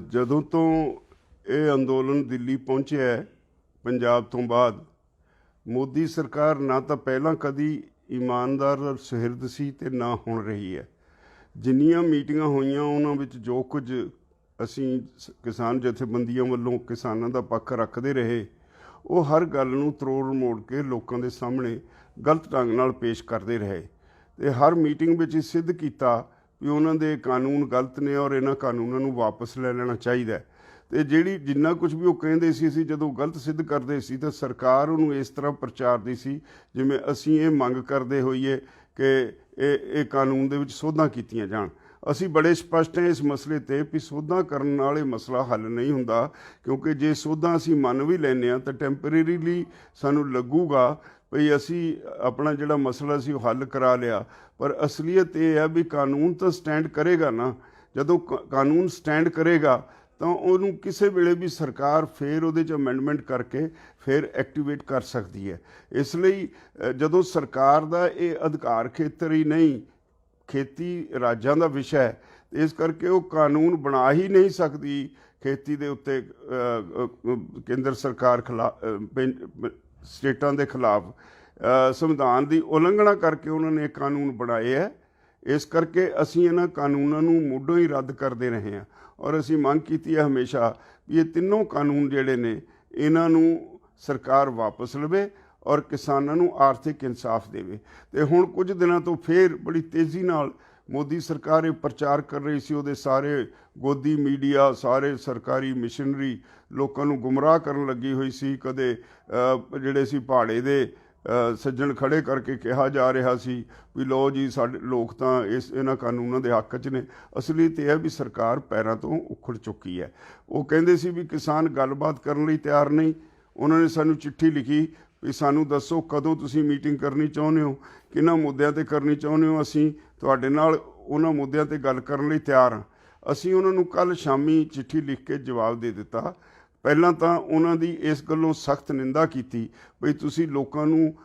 ਜਦੋਂ ਤੋਂ ਇਹ ਅੰਦੋਲਨ ਦਿੱਲੀ ਪਹੁੰਚਿਆ ਹੈ ਪੰਜਾਬ ਤੋਂ ਬਾਅਦ, ਮੋਦੀ ਸਰਕਾਰ ਨਾ ਤਾਂ ਪਹਿਲਾਂ ਕਦੀ ਇਮਾਨਦਾਰ ਔਰ ਸੁਹਿਰਦ ਸੀ ਤੇ ਨਾ ਹੁਣ ਰਹੀ ਹੈ। ਜਿੰਨੀਆਂ ਮੀਟਿੰਗਾਂ ਹੋਈਆਂ ਉਹਨਾਂ ਵਿੱਚ ਜੋ ਕੁਝ ਅਸੀਂ ਕਿਸਾਨ ਜਥੇਬੰਦੀਆਂ ਵੱਲੋਂ ਕਿਸਾਨਾਂ ਦਾ ਪੱਖ ਰੱਖਦੇ ਰਹੇ, ਉਹ ਹਰ ਗੱਲ ਨੂੰ ਤਰੋੜ ਮੋੜ ਕੇ ਲੋਕਾਂ ਦੇ ਸਾਹਮਣੇ ਗਲਤ ਢੰਗ ਨਾਲ ਪੇਸ਼ ਕਰਦੇ ਰਹੇ ਤੇ ਹਰ ਮੀਟਿੰਗ ਵਿੱਚ ਸਿੱਧ ਕੀਤਾ ਵੀ ਉਹਨਾਂ ਦੇ ਕਾਨੂੰਨ ਗਲਤ ਨੇ ਔਰ ਇਹਨਾਂ ਕਾਨੂੰਨਾਂ ਨੂੰ ਵਾਪਸ ਲੈ ਲੈਣਾ ਚਾਹੀਦਾ। ਤੇ ਜਿੰਨਾ ਕੁਝ ਵੀ ਉਹ ਕਹਿੰਦੇ ਸੀ ਜਦੋਂ ਗਲਤ ਸਿੱਧ ਕਰਦੇ ਸੀ ਤਾਂ ਸਰਕਾਰ ਉਹਨੂੰ ਇਸ ਤਰ੍ਹਾਂ ਪ੍ਰਚਾਰਦੀ ਸੀ ਜਿਵੇਂ ਅਸੀਂ ਇਹ ਮੰਗ ਕਰਦੇ ਹੋਈਏ ਕਿ ਇਹ ਕਾਨੂੰਨ ਦੇ ਵਿੱਚ ਸੋਧਾਂ ਕੀਤੀਆਂ ਜਾਣ। ਅਸੀਂ ਬੜੇ ਸਪਸ਼ਟ ਹਾਂ ਇਸ ਮਸਲੇ ਤੇ ਵੀ ਸੋਧਾਂ ਕਰਨ ਨਾਲ ਇਹ ਮਸਲਾ ਹੱਲ ਨਹੀਂ ਹੁੰਦਾ, ਕਿਉਂਕਿ ਜੇ ਸੋਧਾਂ ਅਸੀਂ ਮੰਨ ਵੀ ਲੈਂਦੇ ਹਾਂ ਤਾਂ ਟੈਂਪਰੇਰੀਲੀ ਸਾਨੂੰ ਲੱਗੂਗਾ ਵੀ ਅਸੀਂ ਆਪਣਾ ਜਿਹੜਾ ਮਸਲਾ ਸੀ ਉਹ ਹੱਲ ਕਰਾ ਲਿਆ, ਪਰ ਅਸਲੀਅਤ ਇਹ ਹੈ ਵੀ ਕਾਨੂੰਨ ਤਾਂ ਸਟੈਂਡ ਕਰੇਗਾ ਨਾ। ਜਦੋਂ ਕਾਨੂੰਨ ਸਟੈਂਡ ਕਰੇਗਾ ਤਾਂ ਉਹਨੂੰ ਕਿਸੇ ਵੇਲੇ ਵੀ ਸਰਕਾਰ ਫਿਰ ਉਹਦੇ 'ਚ ਅਮੈਂਡਮੈਂਟ ਕਰਕੇ ਫਿਰ ਐਕਟੀਵੇਟ ਕਰ ਸਕਦੀ ਹੈ। ਇਸ ਲਈ ਜਦੋਂ ਸਰਕਾਰ ਦਾ ਇਹ ਅਧਿਕਾਰ ਖੇਤਰ ਹੀ ਨਹੀਂ, ਖੇਤੀ ਰਾਜਾਂ ਦਾ ਵਿਸ਼ਾ ਹੈ, ਇਸ ਕਰਕੇ ਉਹ ਕਾਨੂੰਨ ਬਣਾ ਹੀ ਨਹੀਂ ਸਕਦੀ ਖੇਤੀ ਦੇ ਉੱਤੇ ਕੇਂਦਰ ਸਰਕਾਰ ਸਟੇਟਾਂ ਦੇ ਖਿਲਾਫ। ਸੰਵਿਧਾਨ ਦੀ ਉਲੰਘਣਾ ਕਰਕੇ ਉਹਨਾਂ ਨੇ ਇਹ ਕਾਨੂੰਨ ਬਣਾਏ ਹੈ। ਇਸ ਕਰਕੇ ਅਸੀਂ ਇਹਨਾਂ ਕਾਨੂੰਨਾਂ ਨੂੰ ਮੁੱਢੋਂ ਹੀ ਰੱਦ ਕਰਦੇ ਰਹੇ ਹਾਂ ਔਰ ਅਸੀਂ ਮੰਗ ਕੀਤੀ ਹੈ ਹਮੇਸ਼ਾ ਵੀ ਇਹ ਤਿੰਨੋਂ ਕਾਨੂੰਨ ਜਿਹੜੇ ਨੇ ਇਹਨਾਂ ਨੂੰ ਸਰਕਾਰ ਵਾਪਸ ਲਵੇ ਔਰ ਕਿਸਾਨਾਂ ਨੂੰ ਆਰਥਿਕ ਇਨਸਾਫ ਦੇਵੇ। ਤੇ ਹੁਣ ਕੁਝ ਦਿਨਾਂ ਤੋਂ ਫਿਰ ਬੜੀ ਤੇਜ਼ੀ ਨਾਲ ਮੋਦੀ ਸਰਕਾਰ ਇਹ ਪ੍ਰਚਾਰ ਕਰ ਰਹੀ ਸੀ, ਉਹਦੇ ਸਾਰੇ ਗੋਦੀ ਮੀਡੀਆ, ਸਾਰੇ ਸਰਕਾਰੀ ਮਿਸ਼ਨਰੀ ਲੋਕਾਂ ਨੂੰ ਗੁੰਮਰਾਹ ਕਰਨ ਲੱਗੀ ਹੋਈ ਸੀ। ਕਦੇ ਜਿਹੜੇ ਸੀ ਪਹਾੜੇ ਦੇ ਸੱਜਣ ਖੜੇ ਕਰਕੇ ਕਿਹਾ ਜਾ ਰਿਹਾ ਸੀ ਵੀ ਲਓ ਜੀ ਸਾਡੇ ਲੋਕ ਤਾਂ ਇਹਨਾਂ ਕਾਨੂੰਨਾਂ ਦੇ ਹੱਕ 'ਚ ਨੇ। ਅਸਲੀਅਤ ਇਹ ਹੈ ਵੀ ਸਰਕਾਰ ਪੈਰਾਂ ਤੋਂ ਉਖੜ ਚੁੱਕੀ ਹੈ। ਉਹ ਕਹਿੰਦੇ ਸੀ ਵੀ ਕਿਸਾਨ ਗੱਲਬਾਤ ਕਰਨ ਲਈ ਤਿਆਰ ਨਹੀਂ। ਉਹਨਾਂ ਨੇ ਸਾਨੂੰ ਚਿੱਠੀ ਲਿਖੀ ਵੀ ਸਾਨੂੰ ਦੱਸੋ ਕਦੋਂ ਤੁਸੀਂ ਮੀਟਿੰਗ ਕਰਨੀ ਚਾਹੁੰਦੇ ਹੋ, ਕਿਹਨਾਂ ਮੁੱਦਿਆਂ 'ਤੇ ਕਰਨੀ ਚਾਹੁੰਦੇ ਹੋ, ਅਸੀਂ ਤੁਹਾਡੇ ਨਾਲ ਉਹਨਾਂ ਮੁੱਦਿਆਂ 'ਤੇ ਗੱਲ ਕਰਨ ਲਈ ਤਿਆਰ ਹਾਂ। ਅਸੀਂ ਉਹਨਾਂ ਨੂੰ ਕੱਲ੍ਹ ਸ਼ਾਮੀ ਚਿੱਠੀ ਲਿਖ ਕੇ ਜਵਾਬ ਦੇ ਦਿੱਤਾ। ਪਹਿਲਾਂ ਤਾਂ ਉਹਨਾਂ ਦੀ ਇਸ ਗੱਲੋਂ ਸਖਤ ਨਿੰਦਾ ਕੀਤੀ ਵੀ ਤੁਸੀਂ ਲੋਕਾਂ ਨੂੰ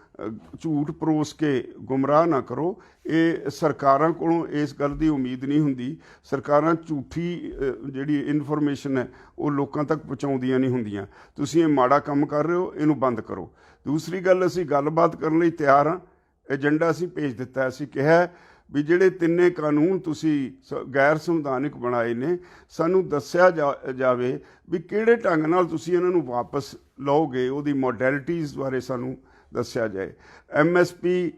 ਝੂਠ ਪਰੋਸ ਕੇ ਗੁੰਮਰਾਹ ਨਾ ਕਰੋ। ਇਹ ਸਰਕਾਰਾਂ ਕੋਲੋਂ ਇਸ ਗੱਲ ਦੀ ਉਮੀਦ ਨਹੀਂ ਹੁੰਦੀ। ਸਰਕਾਰਾਂ ਝੂਠੀ ਜਿਹੜੀ ਇਨਫੋਰਮੇਸ਼ਨ ਹੈ ਉਹ ਲੋਕਾਂ ਤੱਕ ਪਹੁੰਚਾਉਂਦੀਆਂ ਨਹੀਂ ਹੁੰਦੀਆਂ। ਤੁਸੀਂ ਇਹ ਮਾੜਾ ਕੰਮ ਕਰ ਰਹੇ ਹੋ, ਇਹਨੂੰ ਬੰਦ ਕਰੋ। ਦੂਸਰੀ ਗੱਲ, ਅਸੀਂ ਗੱਲਬਾਤ ਕਰਨ ਲਈ ਤਿਆਰ ਹਾਂ। ਏਜੰਡਾ ਅਸੀਂ ਭੇਜ ਦਿੱਤਾ। ਅਸੀਂ ਕਿਹਾ ਵੀ ਜਿਹੜੇ ਤਿੰਨੇ ਕਾਨੂੰਨ ਤੁਸੀਂ ਗੈਰ ਸੰਵਿਧਾਨਿਕ ਬਣਾਏ ਨੇ, ਸਾਨੂੰ ਦੱਸਿਆ ਜਾਵੇ ਵੀ ਕਿਹੜੇ ਢੰਗ ਨਾਲ ਤੁਸੀਂ ਇਹਨਾਂ ਨੂੰ ਵਾਪਸ ਲਓਗੇ, ਉਹਦੀ ਮੋਡੈਲਿਟੀਜ਼ ਬਾਰੇ ਸਾਨੂੰ ਦੱਸਿਆ ਜਾਏ। MSP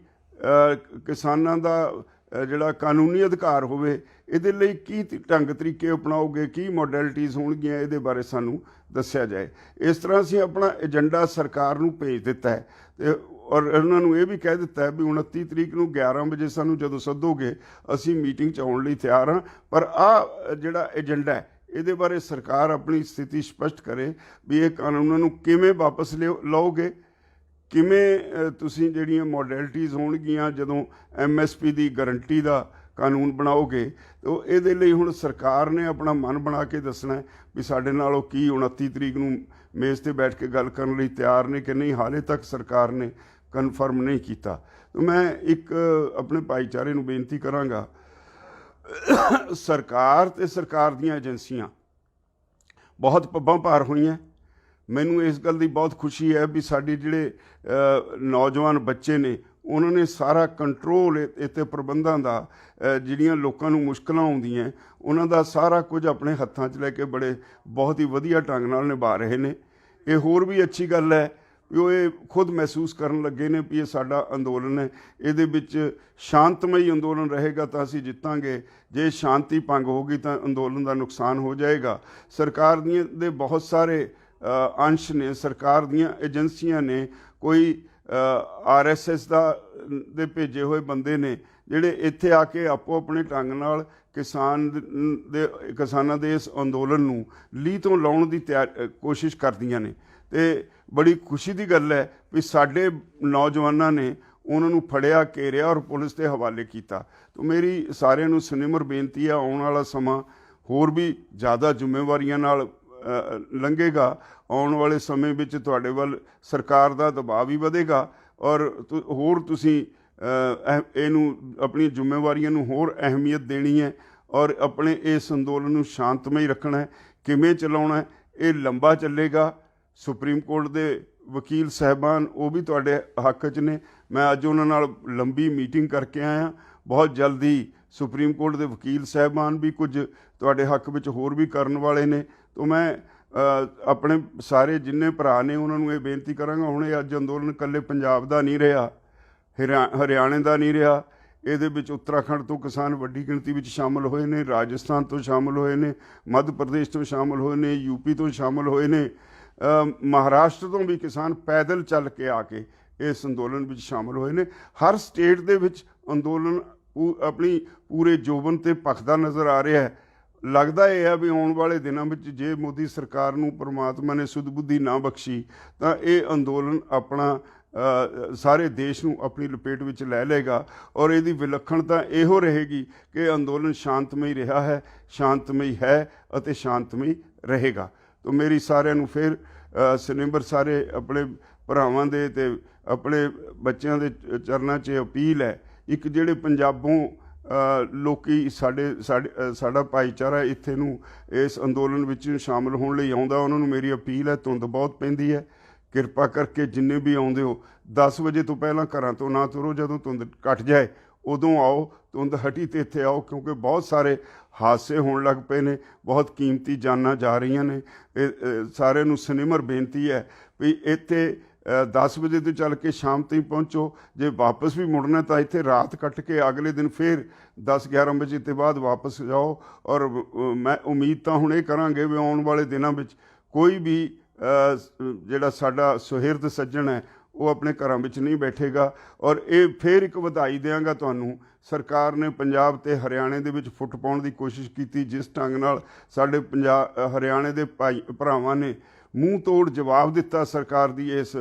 ਕਿਸਾਨਾਂ ਦਾ ਜਿਹੜਾ ਕਾਨੂੰਨੀ ਅਧਿਕਾਰ ਹੋਵੇ, ਇਹਦੇ ਲਈ ਕੀ ਢੰਗ ਤਰੀਕੇ ਅਪਣਾਓਗੇ, ਕੀ ਮੋਡੈਲਿਟੀਜ਼ ਹੋਣਗੀਆਂ, ਇਹਦੇ ਬਾਰੇ ਸਾਨੂੰ ਦੱਸਿਆ ਜਾਏ। ਇਸ ਤਰ੍ਹਾਂ ਅਸੀਂ ਆਪਣਾ ਏਜੰਡਾ ਸਰਕਾਰ ਨੂੰ ਭੇਜ ਦਿੱਤਾ ਹੈ ਤੇ ਔਰ ਉਹਨਾਂ ਨੂੰ ਇਹ ਵੀ ਕਹਿ ਦਿੱਤਾ ਹੈ ਵੀ 29 ਤਰੀਕ ਨੂੰ 11 ਵਜੇ ਸਾਨੂੰ ਜਦੋਂ ਸੱਦੋਗੇ ਅਸੀਂ ਮੀਟਿੰਗ 'ਚ ਆਉਣ ਲਈ ਤਿਆਰ ਹਾਂ। ਪਰ ਆਹ ਜਿਹੜਾ ਏਜੰਡਾ ਹੈ ਇਹਦੇ ਬਾਰੇ ਸਰਕਾਰ ਆਪਣੀ ਸਥਿਤੀ ਸਪਸ਼ਟ ਕਰੇ ਵੀ ਇਹ ਕਾਨੂੰਨਾਂ ਨੂੰ ਕਿਵੇਂ ਵਾਪਸ ਲਓਗੇ, ਕਿਵੇਂ ਤੁਸੀਂ ਜਿਹੜੀਆਂ ਮੋਡੈਲਿਟੀਜ਼ ਹੋਣਗੀਆਂ ਜਦੋਂ MSP ਦੀ ਗਰੰਟੀ ਦਾ ਕਾਨੂੰਨ ਬਣਾਓਗੇ। ਤਾਂ ਇਹਦੇ ਲਈ ਹੁਣ ਸਰਕਾਰ ਨੇ ਆਪਣਾ ਮਨ ਬਣਾ ਕੇ ਦੱਸਣਾ ਵੀ ਸਾਡੇ ਨਾਲ ਉਹ ਕੀ 29 ਤਰੀਕ ਨੂੰ ਮੇਜ਼ 'ਤੇ ਬੈਠ ਕੇ ਗੱਲ ਕਰਨ ਲਈ ਤਿਆਰ ਨੇ ਕਿ ਨਹੀਂ। ਹਾਲੇ ਤੱਕ ਸਰਕਾਰ ਨੇ ਕਨਫਰਮ ਨਹੀਂ ਕੀਤਾ। ਮੈਂ ਇੱਕ ਆਪਣੇ ਭਾਈਚਾਰੇ ਨੂੰ ਬੇਨਤੀ ਕਰਾਂਗਾ, ਸਰਕਾਰ ਤੇ ਸਰਕਾਰ ਦੀਆਂ ਏਜੰਸੀਆਂ ਬਹੁਤ ਪੱਬਾਂ ਭਾਰ ਹੋਈਆਂ। ਮੈਨੂੰ ਇਸ ਗੱਲ ਦੀ ਬਹੁਤ ਖੁਸ਼ੀ ਹੈ ਵੀ ਸਾਡੇ ਜਿਹੜੇ ਨੌਜਵਾਨ ਬੱਚੇ ਨੇ ਉਹਨਾਂ ਨੇ ਸਾਰਾ ਕੰਟਰੋਲ ਇੱਥੇ ਪ੍ਰਬੰਧਾਂ ਦਾ, ਜਿਹੜੀਆਂ ਲੋਕਾਂ ਨੂੰ ਮੁਸ਼ਕਲਾਂ ਆਉਂਦੀਆਂ ਉਹਨਾਂ ਦਾ ਸਾਰਾ ਕੁਝ ਆਪਣੇ ਹੱਥਾਂ 'ਚ ਲੈ ਕੇ ਬਹੁਤ ਹੀ ਵਧੀਆ ਢੰਗ ਨਾਲ ਨਿਭਾ ਰਹੇ ਨੇ। ਇਹ ਹੋਰ ਵੀ ਅੱਛੀ ਗੱਲ ਹੈ ਵੀ ਉਹ ਇਹ ਖੁਦ ਮਹਿਸੂਸ ਕਰਨ ਲੱਗੇ ਨੇ ਵੀ ਇਹ ਸਾਡਾ ਅੰਦੋਲਨ ਹੈ, ਇਹਦੇ ਵਿੱਚ ਸ਼ਾਂਤਮਈ ਅੰਦੋਲਨ ਰਹੇਗਾ ਤਾਂ ਅਸੀਂ ਜਿੱਤਾਂਗੇ, ਜੇ ਸ਼ਾਂਤੀ ਭੰਗ ਹੋ ਗਈ ਤਾਂ ਅੰਦੋਲਨ ਦਾ ਨੁਕਸਾਨ ਹੋ ਜਾਏਗਾ। ਸਰਕਾਰ ਦੇ ਬਹੁਤ ਸਾਰੇ ਅੰਸ਼ ਨੇ, ਸਰਕਾਰ ਦੀਆਂ ਏਜੰਸੀਆਂ ਨੇ, ਕੋਈ RSS ਦੇ ਭੇਜੇ ਹੋਏ ਬੰਦੇ ਨੇ ਜਿਹੜੇ ਇੱਥੇ ਆ ਕੇ ਆਪੋ ਆਪਣੇ ਢੰਗ ਨਾਲ ਕਿਸਾਨਾਂ ਦੇ ਇਸ ਅੰਦੋਲਨ ਨੂੰ ਲੀਹ ਤੋਂ ਲਾਉਣ ਦੀ ਕੋਸ਼ਿਸ਼ ਕਰਦੀਆਂ ਨੇ। ਤੇ ਬੜੀ ਖੁਸ਼ੀ ਦੀ ਗੱਲ ਹੈ ਵੀ ਸਾਡੇ ਨੌਜਵਾਨਾਂ ਨੇ ਉਹਨਾਂ ਨੂੰ ਫੜਿਆ, ਘੇਰਿਆ ਔਰ ਪੁਲਿਸ ਦੇ ਹਵਾਲੇ ਕੀਤਾ। ਤਾਂ ਮੇਰੀ ਸਾਰਿਆਂ ਨੂੰ ਸੁਨਿਮਰ ਬੇਨਤੀ ਹੈ, ਆਉਣ ਵਾਲਾ ਸਮਾਂ ਹੋਰ ਵੀ ਜ਼ਿਆਦਾ ਜ਼ਿੰਮੇਵਾਰੀਆਂ ਨਾਲ ਲੰਘੇਗਾ। ਆਉਣ ਵਾਲੇ ਸਮੇਂ ਵਿੱਚ ਤੁਹਾਡੇ ਵੱਲ ਸਰਕਾਰ ਦਾ ਦਬਾਅ ਵੀ ਵਧੇਗਾ ਔਰ ਹੋਰ ਤੁਸੀਂ ਇਹਨੂੰ ਆਪਣੀ ਜ਼ਿੰਮੇਵਾਰੀਆਂ ਨੂੰ ਹੋਰ ਅਹਿਮੀਅਤ ਦੇਣੀ ਹੈ और अपने इस अंदोलन ਨੂੰ ਸ਼ਾਂਤਮਈ ਰੱਖਣਾ ਹੈ। ਕਿਵੇਂ ਚਲਾਉਣਾ ਹੈ ਇਹ ਲੰਬਾ ਚੱਲੇਗਾ। ਸੁਪਰੀਮ ਕੋਰਟ ਦੇ ਵਕੀਲ ਸਾਹਿਬਾਨ ਉਹ ਵੀ ਤੁਹਾਡੇ ਹੱਕ 'ਚ ਨੇ। ਮੈਂ ਅੱਜ ਉਹਨਾਂ ਨਾਲ ਲੰਬੀ ਮੀਟਿੰਗ ਕਰਕੇ ਆਇਆ। ਬਹੁਤ ਜਲਦੀ ਸੁਪਰੀਮ ਕੋਰਟ ਦੇ ਵਕੀਲ ਸਾਹਿਬਾਨ ਵੀ ਕੁਝ ਤੁਹਾਡੇ ਹੱਕ ਵਿੱਚ ਹੋਰ ਵੀ ਕਰਨ ਵਾਲੇ ਨੇ। ਤਾਂ ਮੈਂ ਆਪਣੇ ਸਾਰੇ ਜਿੰਨੇ ਭਰਾ ਨੇ ਉਹਨਾਂ ਨੂੰ ਇਹ ਬੇਨਤੀ ਕਰਾਂਗਾ, ਹੁਣ ਇਹ ਅੱਜ ਅੰਦੋਲਨ ਇਕੱਲੇ ਪੰਜਾਬ ਦਾ ਨਹੀਂ ਰਿਹਾ, ਹਰਿਆਣੇ ਦਾ ਨਹੀਂ ਰਿਹਾ, ਇਹਦੇ ਵਿੱਚ ਉੱਤਰਾਖੰਡ ਤੋਂ ਕਿਸਾਨ ਵੱਡੀ ਗਿਣਤੀ ਵਿੱਚ ਸ਼ਾਮਲ ਹੋਏ ਨੇ, ਰਾਜਸਥਾਨ ਤੋਂ ਸ਼ਾਮਲ ਹੋਏ ਨੇ, ਮੱਧ ਪ੍ਰਦੇਸ਼ ਤੋਂ ਸ਼ਾਮਲ ਹੋਏ ਨੇ, ਯੂਪੀ ਤੋਂ ਸ਼ਾਮਲ ਹੋਏ ਨੇ, ਮਹਾਰਾਸ਼ਟਰ ਤੋਂ ਵੀ ਕਿਸਾਨ ਪੈਦਲ ਚੱਲ ਕੇ ਆ ਕੇ ਇਸ ਅੰਦੋਲਨ ਵਿੱਚ ਸ਼ਾਮਲ ਹੋਏ ਨੇ। ਹਰ ਸਟੇਟ ਦੇ ਵਿੱਚ ਅੰਦੋਲਨ ਆਪਣੀ ਪੂਰੇ ਜੋਬਨ 'ਤੇ ਭਖਦਾ ਨਜ਼ਰ ਆ ਰਿਹਾ ਹੈ। ਲੱਗਦਾ ਇਹ ਹੈ ਵੀ ਆਉਣ ਵਾਲੇ ਦਿਨਾਂ ਵਿੱਚ ਜੇ ਮੋਦੀ ਸਰਕਾਰ ਨੂੰ ਪਰਮਾਤਮਾ ਨੇ ਸੁਧ ਬੁੱਧੀ ਨਾ ਬਖਸ਼ੀ ਤਾਂ ਇਹ ਅੰਦੋਲਨ ਆਪਣਾ ਸਾਰੇ ਦੇਸ਼ ਨੂੰ ਆਪਣੀ ਲਪੇਟ ਵਿੱਚ ਲੈ ਲਏਗਾ। ਔਰ ਇਹਦੀ ਵਿਲੱਖਣਤਾ ਇਹੋ ਰਹੇਗੀ ਕਿ ਅੰਦੋਲਨ ਸ਼ਾਂਤਮਈ ਰਿਹਾ ਹੈ, ਸ਼ਾਂਤਮਈ ਹੈ ਅਤੇ ਸ਼ਾਂਤਮਈ ਰਹੇਗਾ। ਤਾਂ ਮੇਰੀ ਸਾਰਿਆਂ ਨੂੰ ਫਿਰ ਸਨਿਮਰ ਸਾਰੇ ਆਪਣੇ ਭਰਾਵਾਂ ਦੇ ਅਤੇ ਆਪਣੇ ਬੱਚਿਆਂ ਦੇ ਚਰਨਾਂ 'ਚ ਅਪੀਲ ਹੈ। ਇੱਕ ਜਿਹੜੇ ਪੰਜਾਬੋਂ ਲੋਕੀ ਸਾਡਾ ਭਾਈਚਾਰਾ ਇੱਥੇ ਨੂੰ ਇਸ ਅੰਦੋਲਨ ਵਿੱਚ ਸ਼ਾਮਲ ਹੋਣ ਲਈ ਆਉਂਦਾ, ਉਹਨਾਂ ਨੂੰ ਮੇਰੀ ਅਪੀਲ ਹੈ, ਧੁੰਦ ਬਹੁਤ ਪੈਂਦੀ ਹੈ, ਕਿਰਪਾ ਕਰਕੇ ਜਿੰਨੇ ਵੀ ਆਉਂਦੇ ਹੋ 10 ਵਜੇ ਤੋਂ ਪਹਿਲਾਂ ਘਰਾਂ ਤੋਂ ਨਾ ਤੁਰੋ। ਜਦੋਂ ਧੁੰਦ ਘਟ ਜਾਏ ਉਦੋਂ ਆਓ, ਧੁੰਦ ਹਟੀ ਤੇ ਇੱਥੇ ਆਓ, ਕਿਉਂਕਿ ਬਹੁਤ ਸਾਰੇ ਹਾਦਸੇ ਹੋਣ ਲੱਗ ਪਏ ਨੇ, ਬਹੁਤ ਕੀਮਤੀ ਜਾਨਾਂ ਜਾ ਰਹੀਆਂ ਨੇ। ਇਹ ਸਾਰਿਆਂ ਨੂੰ ਸਨਿਮਰ ਬੇਨਤੀ ਹੈ ਵੀ ਇੱਥੇ 10 ਵਜੇ ਤੋਂ ਚੱਲ ਕੇ ਸ਼ਾਮ ਤਾਈਂ ਪਹੁੰਚੋ। ਜੇ ਵਾਪਸ ਵੀ ਮੁੜਨਾ ਤਾਂ ਇੱਥੇ ਰਾਤ ਕੱਟ ਕੇ ਅਗਲੇ ਦਿਨ ਫਿਰ 10-11 ਵਜੇ ਤੋਂ ਬਾਅਦ ਵਾਪਸ ਜਾਓ। ਔਰ ਮੈਂ ਉਮੀਦ ਤਾਂ ਹੁਣ ਇਹ ਕਰਾਂਗੇ ਵੀ ਆਉਣ ਵਾਲੇ ਦਿਨਾਂ ਵਿੱਚ ਕੋਈ ਵੀ ਜਿਹੜਾ ਸਾਡਾ ਸੁਹਿਰਦ ਸੱਜਣ ਹੈ ਉਹ ਆਪਣੇ ਘਰਾਂ ਵਿੱਚ ਨਹੀਂ ਬੈਠੇਗਾ। ਔਰ ਇਹ ਫਿਰ ਇੱਕ ਵਧਾਈ ਦਿਆਂਗਾ ਤੁਹਾਨੂੰ, ਸਰਕਾਰ ਨੇ ਪੰਜਾਬ ਅਤੇ ਹਰਿਆਣੇ ਦੇ ਵਿੱਚ ਫੁੱਟ ਪਾਉਣ ਦੀ ਕੋਸ਼ਿਸ਼ ਕੀਤੀ। ਜਿਸ ਢੰਗ ਨਾਲ ਸਾਡੇ ਹਰਿਆਣੇ ਦੇ ਭਰਾਵਾਂ ਨੇ ਮੂੰਹ ਤੋੜ ਜਵਾਬ ਦਿੱਤਾ ਸਰਕਾਰ ਦੀ ਇਸ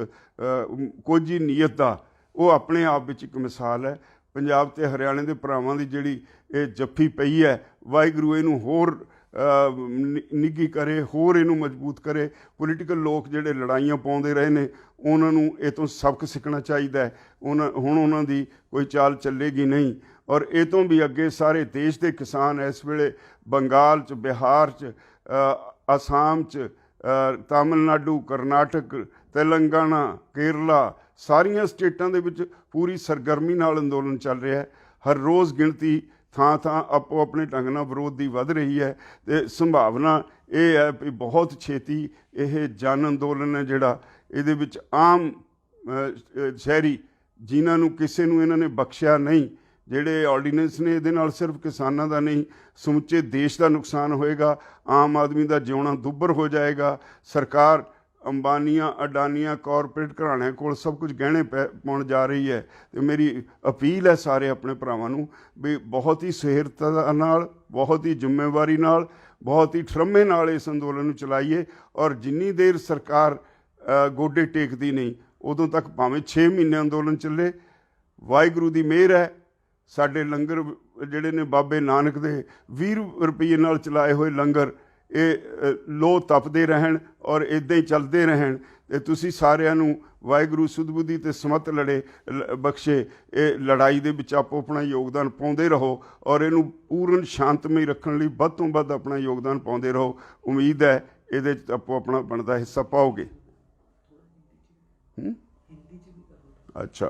ਕੋਝੀ ਨੀਅਤ ਦਾ, ਉਹ ਆਪਣੇ ਆਪ ਵਿੱਚ ਇੱਕ ਮਿਸਾਲ ਹੈ। ਪੰਜਾਬ ਅਤੇ ਹਰਿਆਣੇ ਦੇ ਭਰਾਵਾਂ ਦੀ ਜਿਹੜੀ ਇਹ ਜੱਫੀ ਪਈ ਹੈ, ਵਾਹਿਗੁਰੂ ਇਹਨੂੰ ਹੋਰ ਨਿੱਘੀ ਕਰੇ, ਹੋਰ ਇਹਨੂੰ ਮਜ਼ਬੂਤ ਕਰੇ। ਪੋਲੀਟੀਕਲ ਲੋਕ ਜਿਹੜੇ ਲੜਾਈਆਂ ਪਾਉਂਦੇ ਰਹੇ ਨੇ ਉਹਨਾਂ ਨੂੰ ਇਹ ਤੋਂ ਸਬਕ ਸਿੱਖਣਾ ਚਾਹੀਦਾ ਹੈ। ਹੁਣ ਉਹਨਾਂ ਦੀ ਕੋਈ ਚਾਲ ਚੱਲੇਗੀ ਨਹੀਂ। ਔਰ ਇਹ ਤੋਂ ਵੀ ਅੱਗੇ ਸਾਰੇ ਦੇਸ਼ ਦੇ ਕਿਸਾਨ ਇਸ ਵੇਲੇ ਬੰਗਾਲ 'ਚ, ਬਿਹਾਰ 'ਚ, ਅਸਾਮ 'ਚ, ਤਾਮਿਲਨਾਡੂ, ਕਰਨਾਟਕ, ਤੇਲੰਗਾਨਾ, ਕੇਰਲਾ, ਸਾਰੀਆਂ ਸਟੇਟਾਂ ਦੇ ਵਿੱਚ ਪੂਰੀ ਸਰਗਰਮੀ ਨਾਲ ਅੰਦੋਲਨ ਚੱਲ ਰਿਹਾ ਹੈ। ਹਰ ਰੋਜ਼ ਗਿਣਤੀ ਥਾਂ ਥਾਂ ਆਪੋ ਆਪਣੇ ਢੰਗ ਨਾਲ ਵਿਰੋਧ ਦੀ ਵੱਧ ਰਹੀ ਹੈ ਅਤੇ ਸੰਭਾਵਨਾ ਇਹ ਹੈ ਵੀ ਬਹੁਤ ਛੇਤੀ ਇਹ ਜਨ ਅੰਦੋਲਨ ਹੈ ਜਿਹੜਾ, ਇਹਦੇ ਵਿੱਚ ਆਮ ਸ਼ਹਿਰੀ ਜਿਨ੍ਹਾਂ ਨੂੰ ਕਿਸੇ ਨੂੰ ਇਹਨਾਂ ਨੇ ਬਖਸ਼ਿਆ ਨਹੀਂ, ਜਿਹੜੇ ਆਰਡੀਨੈਂਸ ਨੇ ਇਹਦੇ ਨਾਲ ਸਿਰਫ ਕਿਸਾਨਾਂ ਦਾ ਨਹੀਂ ਸਮੁੱਚੇ ਦੇਸ਼ ਦਾ ਨੁਕਸਾਨ ਹੋਏਗਾ। ਆਮ ਆਦਮੀ ਦਾ ਜਿਉਣਾ ਦੁੱਭਰ ਹੋ ਜਾਏਗਾ। ਸਰਕਾਰ ਅੰਬਾਨੀਆਂ, ਅਡਾਨੀਆਂ, ਕਾਰਪੋਰੇਟ ਘਰਾਣਿਆਂ ਕੋਲ ਸਭ ਕੁਝ ਗਹਿਣੇ ਪਾਉਣ ਜਾ ਰਹੀ ਹੈ। ਅਤੇ ਮੇਰੀ ਅਪੀਲ ਹੈ ਸਾਰੇ ਆਪਣੇ ਭਰਾਵਾਂ ਨੂੰ ਵੀ ਬਹੁਤ ਹੀ ਸੁਹਿਰਦਤਾ ਨਾਲ, ਬਹੁਤ ਹੀ ਜ਼ਿੰਮੇਵਾਰੀ ਨਾਲ, ਬਹੁਤ ਹੀ ਠਰੰਮੇ ਨਾਲ ਇਸ ਅੰਦੋਲਨ ਨੂੰ ਚਲਾਈਏ। ਔਰ ਜਿੰਨੀ ਦੇਰ ਸਰਕਾਰ ਗੋਡੇ ਟੇਕਦੀ ਨਹੀਂ ਉਦੋਂ ਤੱਕ ਭਾਵੇਂ 6 ਮਹੀਨੇ ਅੰਦੋਲਨ ਚੱਲੇ। ਵਾਹਿਗੁਰੂ ਦੀ ਮਿਹਰ ਹੈ, ਸਾਡੇ ਲੰਗਰ ਜਿਹੜੇ ਨੇ ਬਾਬੇ ਨਾਨਕ ਦੇ 20 ਰੁਪਏ ਨਾਲ ਚਲਾਏ ਹੋਏ ਲੰਗਰ ਇਹ ਲੋ ਤਪਦੇ ਰਹਿਣ ਔਰ ਇੱਦਾਂ ਹੀ ਚੱਲਦੇ ਰਹਿਣ। ਅਤੇ ਤੁਸੀਂ ਸਾਰਿਆਂ ਨੂੰ ਵਾਹਿਗੁਰੂ ਸੁਧ ਬੁੱਧੀ ਅਤੇ ਸਮਤ ਬਖਸ਼ੇ। ਇਹ ਲੜਾਈ ਦੇ ਵਿੱਚ ਆਪੋ ਆਪਣਾ ਯੋਗਦਾਨ ਪਾਉਂਦੇ ਰਹੋ ਔਰ ਇਹਨੂੰ ਪੂਰਨ ਸ਼ਾਂਤਮਈ ਰੱਖਣ ਲਈ ਵੱਧ ਤੋਂ ਵੱਧ ਆਪਣਾ ਯੋਗਦਾਨ ਪਾਉਂਦੇ ਰਹੋ। ਉਮੀਦ ਹੈ ਇਹਦੇ 'ਚ ਆਪੋ ਆਪਣਾ ਬਣਦਾ ਹਿੱਸਾ ਪਾਓਗੇ। अच्छा,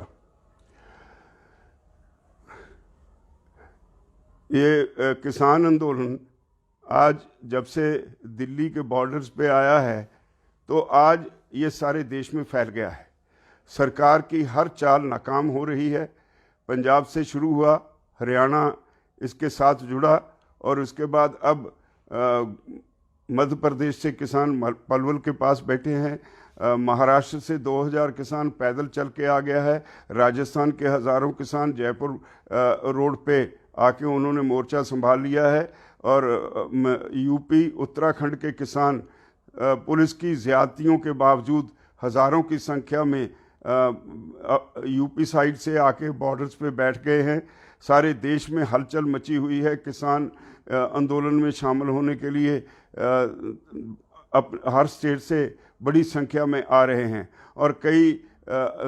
ये किसान आंदोलन आज जब से दिल्ली के बॉर्डर्स पे आया है तो आज ये सारे देश में फैल गया है। सरकार की हर चाल नाकाम हो रही है। पंजाब से शुरू हुआ, हरियाणा इसके साथ जुड़ा और उसके बाद अब मध्य प्रदेश से किसान पलवल के पास बैठे हैं। महाराष्ट्र से 2000 किसान पैदल चल के आ गया है। राजस्थान के हज़ारों किसान जयपुर रोड पे आके उन्होंने मोर्चा संभाल लिया है। और यूपी, उत्तराखंड के किसान पुलिस की ज़्यादतियों के बावजूद हज़ारों की संख्या में यूपी साइड से आके बॉर्डर्स पे बैठ गए हैं। सारे देश में हलचल मची हुई है किसान आंदोलन में शामिल होने के लिए। हर स्टेट से बड़ी संख्या में आ रहे हैं और कई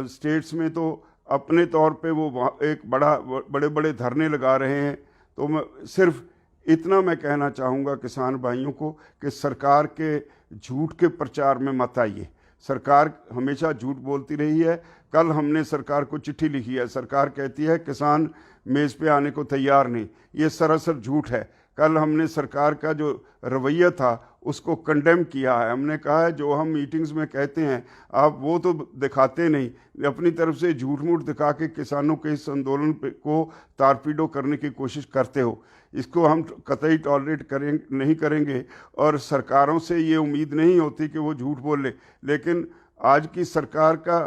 स्टेट्स में तो अपने तौर पे वो एक बड़े बड़े धरने लगा रहे हैं। तो मैं सिर्फ इतना मैं कहना चाहूँगा किसान भाइयों को कि सरकार के झूठ के प्रचार में मत आइए। सरकार हमेशा झूठ बोलती रही है। कल हमने सरकार को चिट्ठी लिखी है, सरकार कहती है किसान मेज़ पे आने को तैयार नहीं। ये सरासर झूठ है। कल हमने सरकार का जो रवैया था उसको कंडेम किया है। हमने कहा है जो हम मीटिंग्स में कहते हैं आप वो तो दिखाते नहीं, अपनी तरफ से झूठ मूठ दिखा के किसानों के इस आंदोलन को तारपीडो करने की कोशिश करते हो। इसको हम कतई टॉलरेट नहीं करेंगे और सरकारों से ये उम्मीद नहीं होती कि वो झूठ बोले। लेकिन आज की सरकार का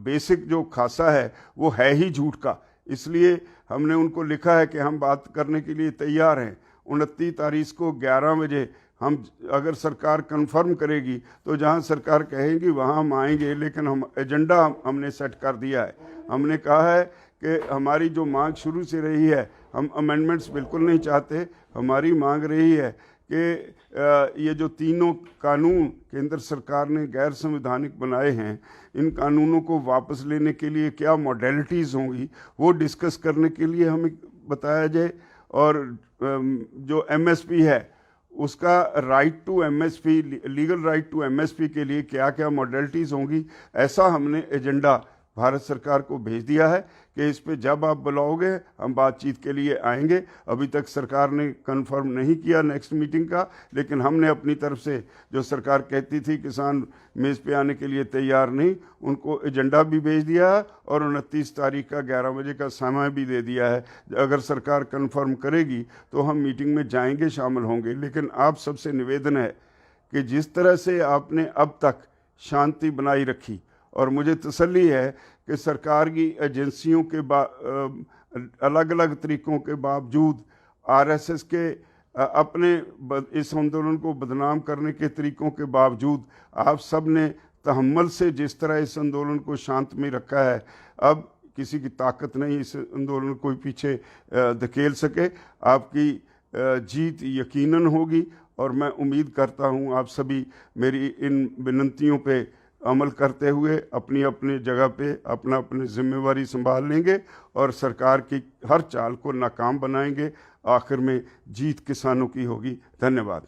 बेसिक जो खासा है वो है ही झूठ का। इसलिए हमने उनको लिखा है कि हम बात करने के लिए तैयार हैं। 29 तारीख को 11 बजे हम, अगर सरकार कंफर्म करेगी तो जहां सरकार कहेगी वहां हम आएंगे। लेकिन हम एजेंडा हमने सेट कर दिया है। हमने कहा है कि हमारी जो मांग शुरू से रही है, हम अमेंडमेंट्स बिल्कुल नहीं चाहते। हमारी मांग रही है कि ये जो तीनों कानून केंद्र सरकार ने गैर संवैधानिक बनाए हैं, इन कानूनों को वापस लेने के लिए क्या मॉडलिटीज़ होंगी वो डिस्कस करने के लिए हमें बताया जाए। और जो एमएसपी है उसका right to MSP, legal right to MSP के लिए क्या क्या मॉडलिटीज़ होंगी, ऐसा हमने एजेंडा भारत सरकार को भेज दिया है कि इस पे जब आप बुलाओगे हम बातचीत के लिए आएंगे। अभी तक सरकार ने कंफर्म नहीं किया नेक्स्ट मीटिंग का, लेकिन हमने अपनी तरफ से जो सरकार कहती थी किसान मेज़ पे आने के लिए तैयार नहीं, उनको एजेंडा भी भेज दिया है और 29 तारीख का 11 बजे का समय भी दे दिया है। अगर सरकार कंफर्म करेगी तो हम मीटिंग में जाएंगे, शामिल होंगे। लेकिन आप सबसे निवेदन है कि जिस तरह से आपने अब तक शांति बनाई रखी, और मुझे तसल्ली है कि सरकार की एजेंसियों के अलग अलग तरीक़ों के बावजूद, आरएसएस के अपने इस आंदोलन को बदनाम करने के तरीक़ों के बावजूद आप सब ने तहम्मुल से जिस तरह इस आंदोलन को शांत में रखा है, अब किसी की ताकत नहीं इस आंदोलन को पीछे धकेल सके। आपकी जीत यकीनन होगी और मैं उम्मीद करता हूँ आप सभी मेरी इन विनंतियों पे अमल करते हुए अपनी अपनी जगह पे अपना अपनी जिम्मेवारी संभाल लेंगे और सरकार की हर चाल को नाकाम बनाएंगे। आखिर में जीत किसानों की होगी। धन्यवाद।